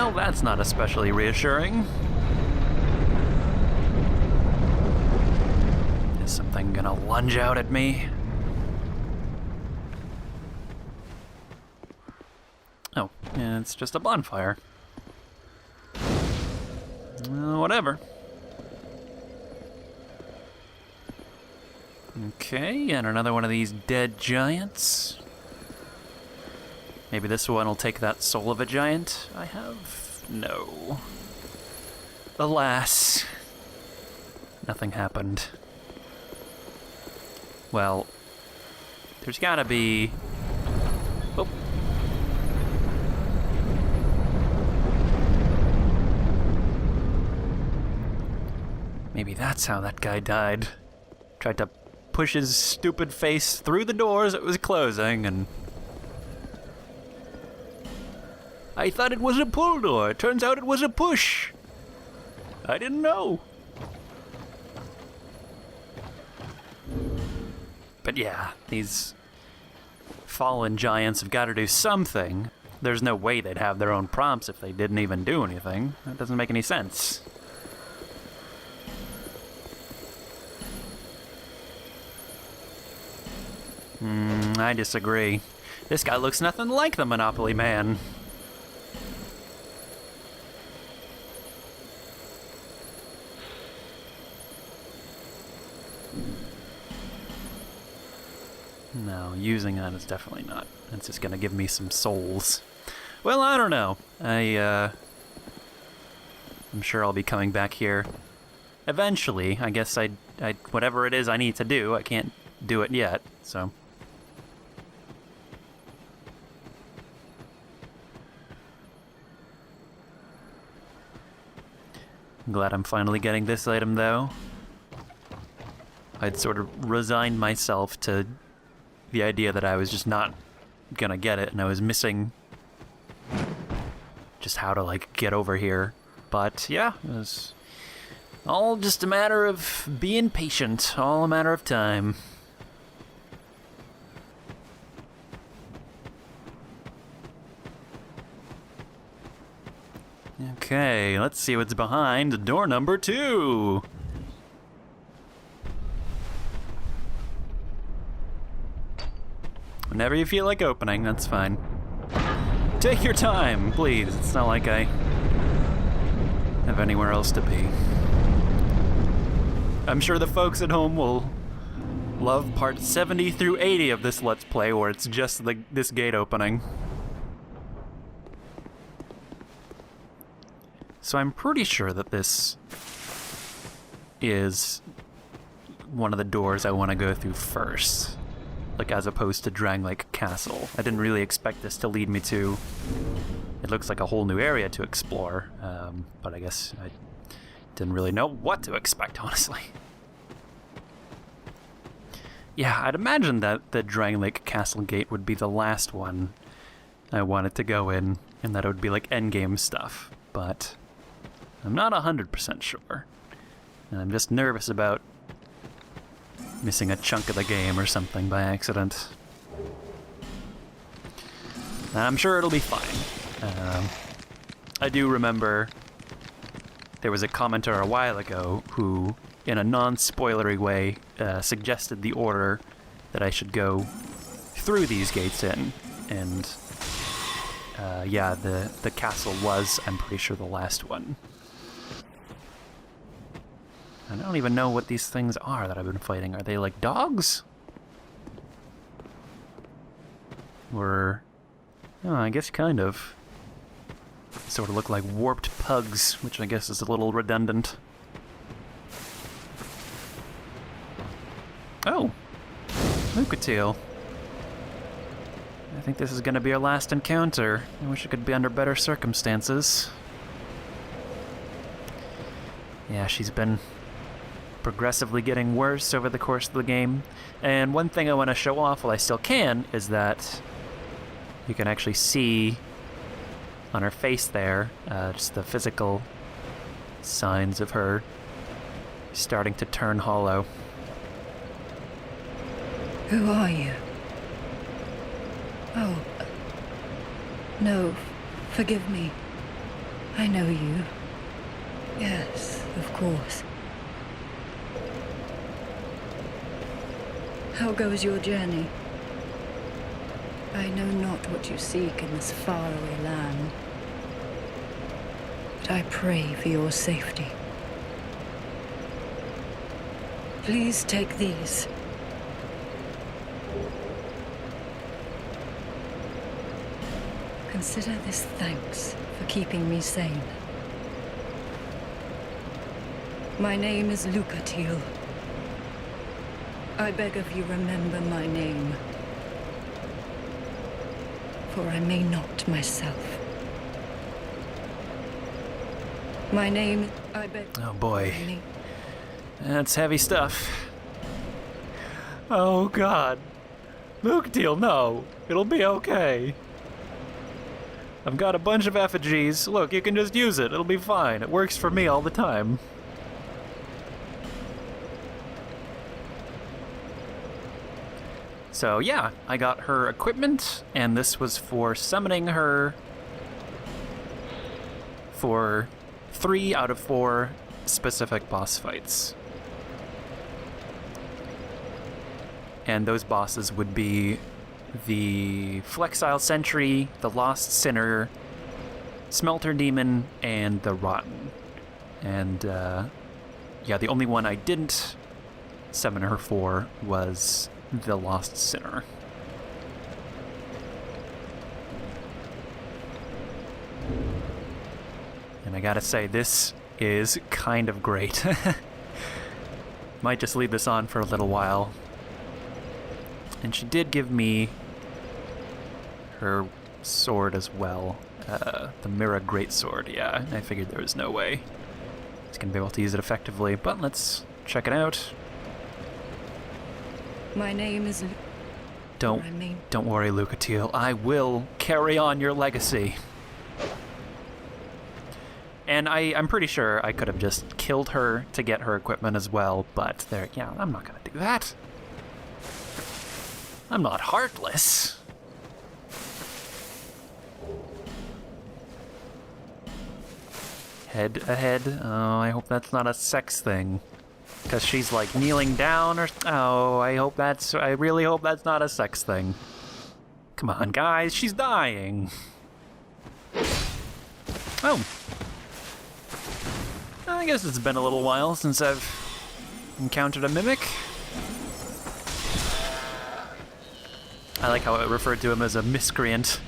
Well, that's not especially reassuring. Is something gonna lunge out at me? Oh, yeah, it's just a bonfire. Whatever. Okay, and another one of these dead giants. Maybe this one will take that soul of a giant I have? No. Alas, nothing happened. Well, there's gotta be... Oh. Maybe that's how that guy died. Tried to push his stupid face through the doors it was closing, and... I thought it was a pull door. It turns out it was a push. I didn't know. But yeah, these fallen giants have got to do something. There's no way they'd have their own prompts if they didn't even do anything. That doesn't make any sense. I disagree. This guy looks nothing like the Monopoly Man. No, using that is definitely not. It's just gonna give me some souls. Well, I don't know. I'm sure I'll be coming back here eventually. I guess I whatever it is I need to do, I can't do it yet, so. I'm glad I'm finally getting this item, though. I'd sort of resigned myself to the idea that I was just not gonna get it, and I was missing just how to, like, get over here. But, yeah, it was all just a matter of being patient, all a matter of time. Okay, let's see what's behind door number 2. Whenever you feel like opening, that's fine. Take your time, please. It's not like I have anywhere else to be. I'm sure the folks at home will love part 70 through 80 of this Let's Play, where it's just this gate opening. So I'm pretty sure that this is one of the doors I want to go through first. Like, as opposed to Drangleic Castle. I didn't really expect this to lead me to... It looks like a whole new area to explore, but I guess I didn't really know what to expect, honestly. Yeah, I'd imagine that the Drangleic Castle gate would be the last one I wanted to go in, and that it would be like endgame stuff, but I'm not 100% sure. And I'm just nervous about missing a chunk of the game or something by accident. I'm sure it'll be fine. I do remember there was a commenter a while ago who, in a non-spoilery way, suggested the order that I should go through these gates in, and yeah, the castle was, I'm pretty sure, the last one. I don't even know what these things are that I've been fighting. Are they like dogs? Or... oh, I guess kind of. Sort of look like warped pugs, which I guess is a little redundant. Oh! Lucatiel. I think this is gonna be our last encounter. I wish it could be under better circumstances. Yeah, she's been progressively getting worse over the course of the game. And one thing I want to show off while I still can is that you can actually see on her face there, just the physical signs of her starting to turn hollow. Who are you? Oh, no, forgive me. I know you. Yes, of course. How goes your journey? I know not what you seek in this faraway land, but I pray for your safety. Please take these. Consider this thanks for keeping me sane. My name is Lucatiel. I beg of you, remember my name, for I may not myself. My name, I beg... Oh boy. That's heavy stuff. Oh god. Lucatiel, no. It'll be okay. I've got a bunch of effigies. Look, you can just use it. It'll be fine. It works for me all the time. So yeah, I got her equipment, and this was for summoning her for 3 out of 4 specific boss fights. And those bosses would be the Flexile Sentry, the Lost Sinner, Smelter Demon, and the Rotten. And yeah, the only one I didn't summon her for was the Lost Sinner. And I gotta say, this is kind of great. Might just leave this on for a little while. And she did give me her sword as well. The Mira Greatsword, yeah. I figured there was no way I was gonna be able to use it effectively, but let's check it out. My name is... Don't worry, Lucatiel. I will carry on your legacy. And I'm pretty sure I could have just killed her to get her equipment as well, but there, yeah, I'm not gonna do that. I'm not heartless. Head ahead. Oh, I hope that's not a sex thing. Because she's like kneeling down or... Oh, I really hope that's not a sex thing. Come on, guys, she's dying. Oh. I guess it's been a little while since I've encountered a mimic. I like how it referred to him as a miscreant.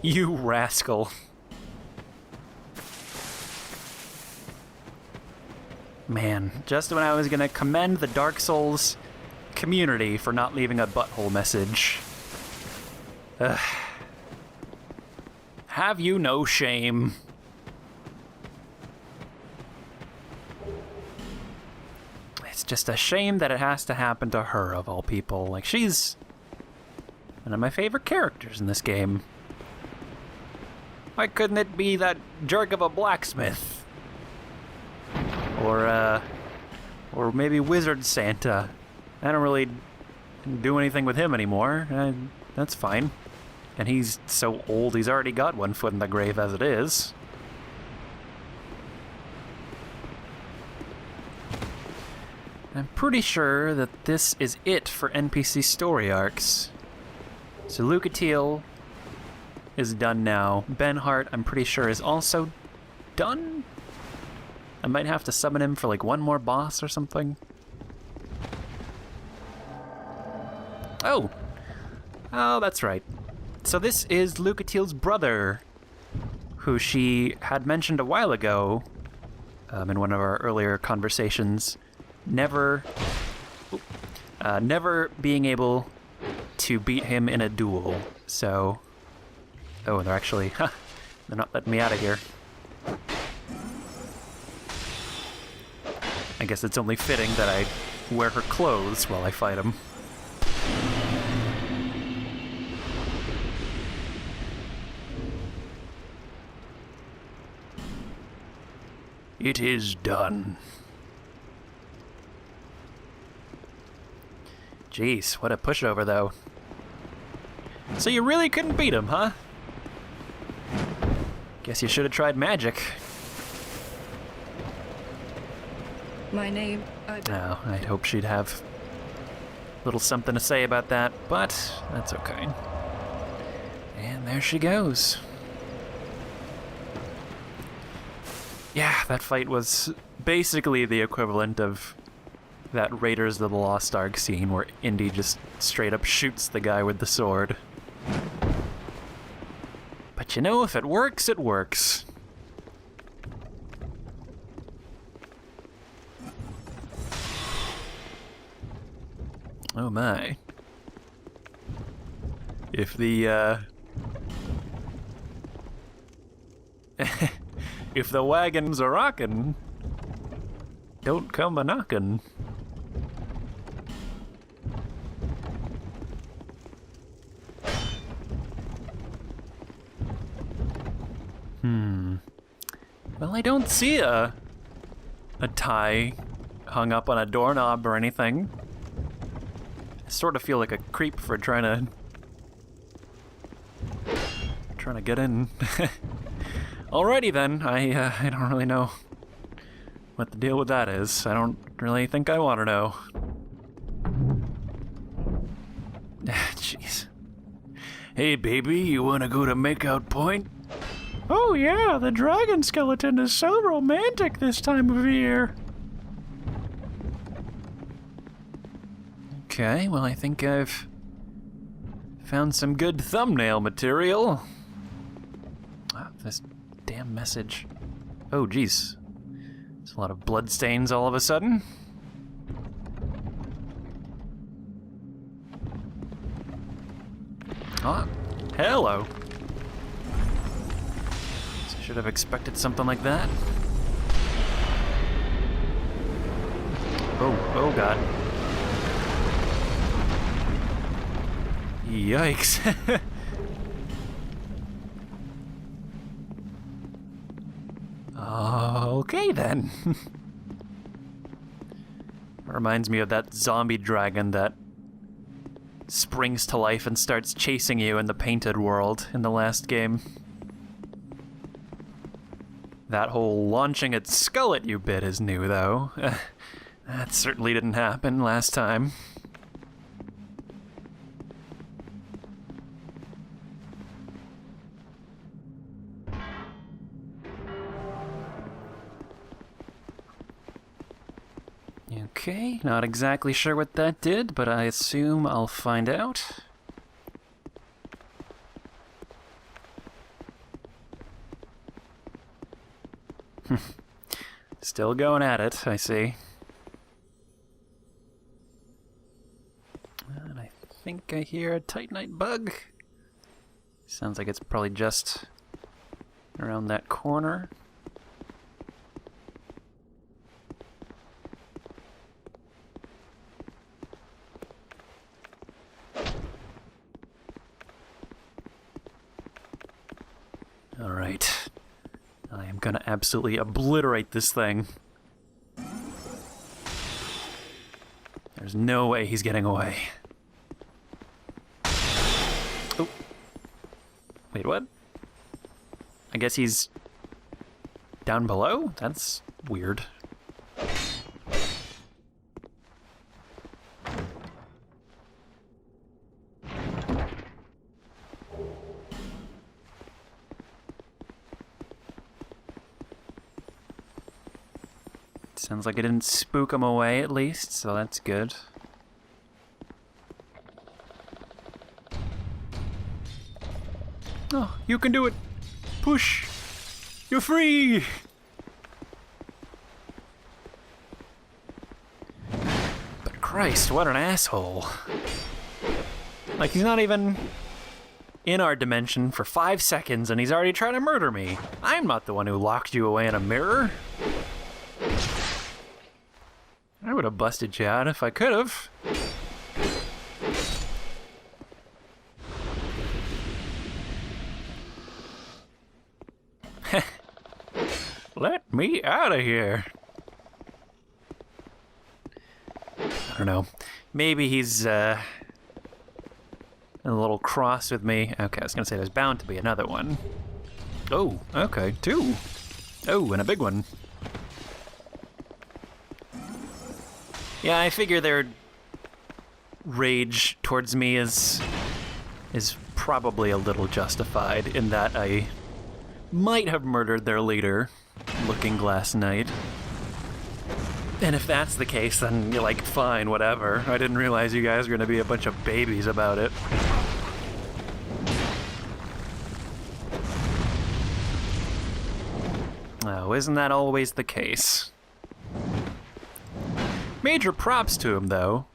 You rascal. Man, just when I was gonna commend the Dark Souls community for not leaving a butthole message. Ugh. Have you no shame? It's just a shame that it has to happen to her, of all people. Like, she's one of my favorite characters in this game. Why couldn't it be that jerk of a blacksmith? Or maybe Wizard Santa. I don't really do anything with him anymore. That's fine. And he's so old, he's already got one foot in the grave as it is. I'm pretty sure that this is it for NPC story arcs. So Lucatiel is done now. Benhart, I'm pretty sure, is also done? I might have to summon him for like one more boss or something. Oh! Oh, that's right. So this is Lucatiel's brother, who she had mentioned a while ago, in one of our earlier conversations, never being able to beat him in a duel. So, oh, they're actually, they're not letting me out of here. I guess it's only fitting that I wear her clothes while I fight him. It is done. Jeez, what a pushover, though. So you really couldn't beat him, huh? Guess you should have tried magic. My name... No, I'd hope she'd have a little something to say about that, but that's okay. And there she goes. Yeah, that fight was basically the equivalent of that Raiders of the Lost Ark scene where Indy just straight up shoots the guy with the sword. But you know, if it works, it works. Oh my. If the, if the wagons are rockin', don't come a knockin'. Well, I don't see a tie hung up on a doorknob or anything. I sort of feel like a creep for trying to get in. Alrighty then, I don't really know what the deal with that is. I don't really think I want to know. Jeez. Hey baby, you wanna go to Makeout Point? Oh yeah, the dragon skeleton is so romantic this time of year. Okay, well I think I've found some good thumbnail material. Ah, this damn message. Oh geez. There's a lot of bloodstains all of a sudden. Oh, hello. Should have expected something like that. Oh god. Yikes. Okay then. Reminds me of that zombie dragon that springs to life and starts chasing you in the painted world in the last game. That whole launching its skull at you bit is new, though. That certainly didn't happen last time. Okay, not exactly sure what that did, but I assume I'll find out. Still going at it, I see. And I think I hear a Titanite bug. Sounds like it's probably just around that corner. Alright. I am gonna absolutely obliterate this thing. There's no way he's getting away. Oh. Wait, what? I guess he's down below? That's weird. Sounds like it didn't spook him away, at least, so that's good. Oh, you can do it! Push! You're free! But Christ, what an asshole. Like, he's not even in our dimension for 5 seconds and he's already trying to murder me. I'm not the one who locked you away in a mirror. I would have busted you out if I could have. Let me out of here. I don't know. Maybe he's a little cross with me. Okay, I was gonna say there's bound to be another one. Oh, okay, 2. Oh, and a big one. Yeah, I figure their rage towards me is probably a little justified in that I might have murdered their leader, Looking Glass Knight. And if that's the case, then you're like, fine, whatever. I didn't realize you guys were gonna be a bunch of babies about it. Oh, isn't that always the case? Major props to him, though.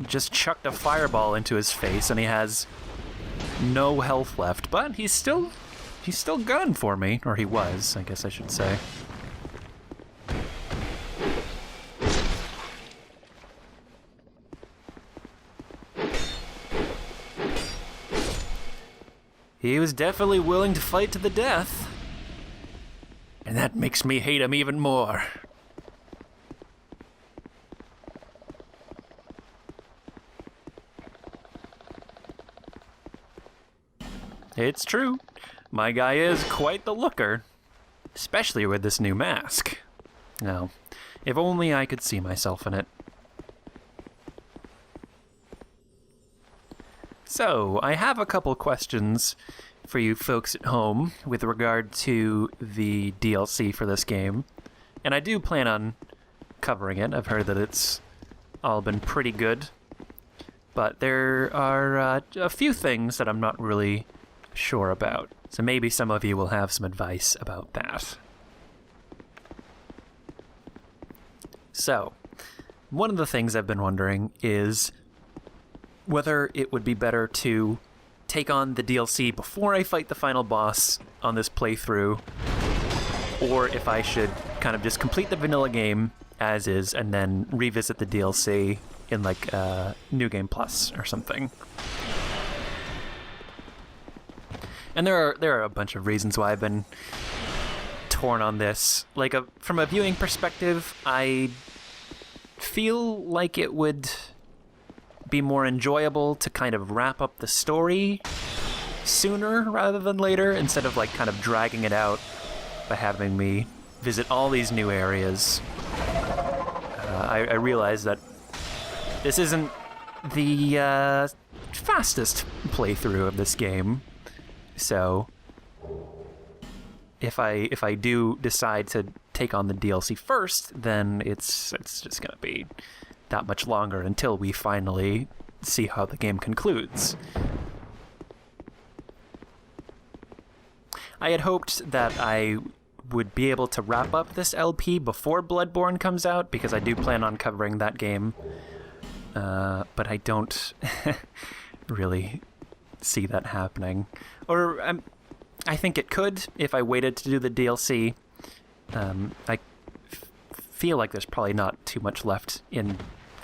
Just chucked a fireball into his face, and he has no health left. But he's still gunning for me, or he was, I guess I should say. He was definitely willing to fight to the death. And that makes me hate him even more. It's true. My guy is quite the looker. Especially with this new mask. Now, if only I could see myself in it. So, I have a couple questions for you folks at home with regard to the DLC for this game. And I do plan on covering it. I've heard that it's all been pretty good. But there are a few things that I'm not really sure about. So maybe some of you will have some advice about that. So, one of the things I've been wondering is whether it would be better to take on the DLC before I fight the final boss on this playthrough, or if I should kind of just complete the vanilla game as is and then revisit the DLC in like New Game Plus or something. And there are a bunch of reasons why I've been torn on this. Like from a viewing perspective, I feel like it would be more enjoyable to kind of wrap up the story sooner rather than later, instead of like kind of dragging it out by having me visit all these new areas. I realize that this isn't the fastest playthrough of this game, so if I do decide to take on the DLC first, then it's just gonna be that much longer until we finally see how the game concludes. I had hoped that I would be able to wrap up this LP before Bloodborne comes out, because I do plan on covering that game, but I don't really see that happening. Or I think it could if I waited to do the DLC. I feel like there's probably not too much left in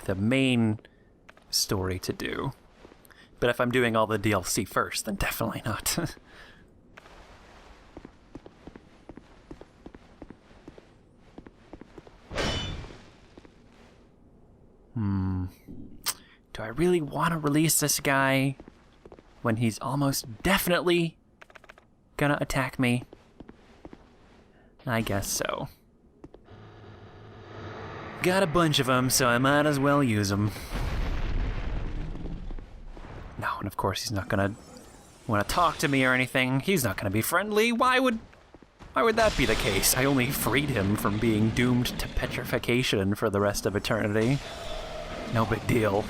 the main story to do. But if I'm doing all the DLC first, then definitely not. Do I really want to release this guy when he's almost definitely gonna attack me? I guess so. Got a bunch of them, so I might as well use them. No, and of course he's not gonna want to talk to me or anything. He's not gonna be friendly. Why would that be the case? I only freed him from being doomed to petrification for the rest of eternity. No big deal.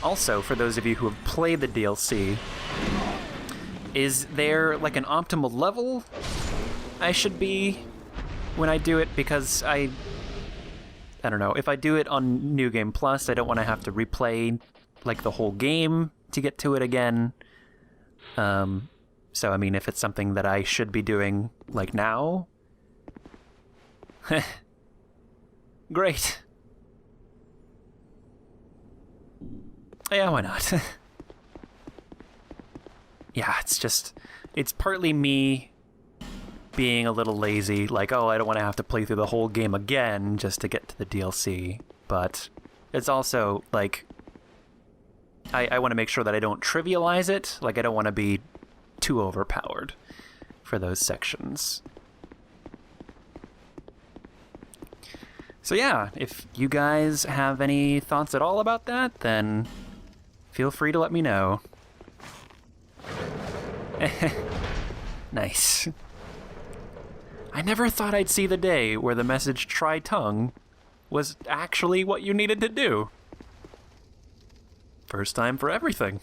Also, for those of you who have played the DLC, is there like an optimal level I should be when I do it? Because I don't know, if I do it on New Game Plus, I don't want to have to replay like the whole game to get to it again. So I mean, if it's something that I should be doing like now, great. Yeah, why not? Yeah, it's partly me being a little lazy, like, oh, I don't want to have to play through the whole game again just to get to the DLC. But it's also, like, I want to make sure that I don't trivialize it. Like, I don't want to be too overpowered for those sections. So yeah, if you guys have any thoughts at all about that, then feel free to let me know. Nice. I never thought I'd see the day where the message "try tongue" was actually what you needed to do. First time for everything.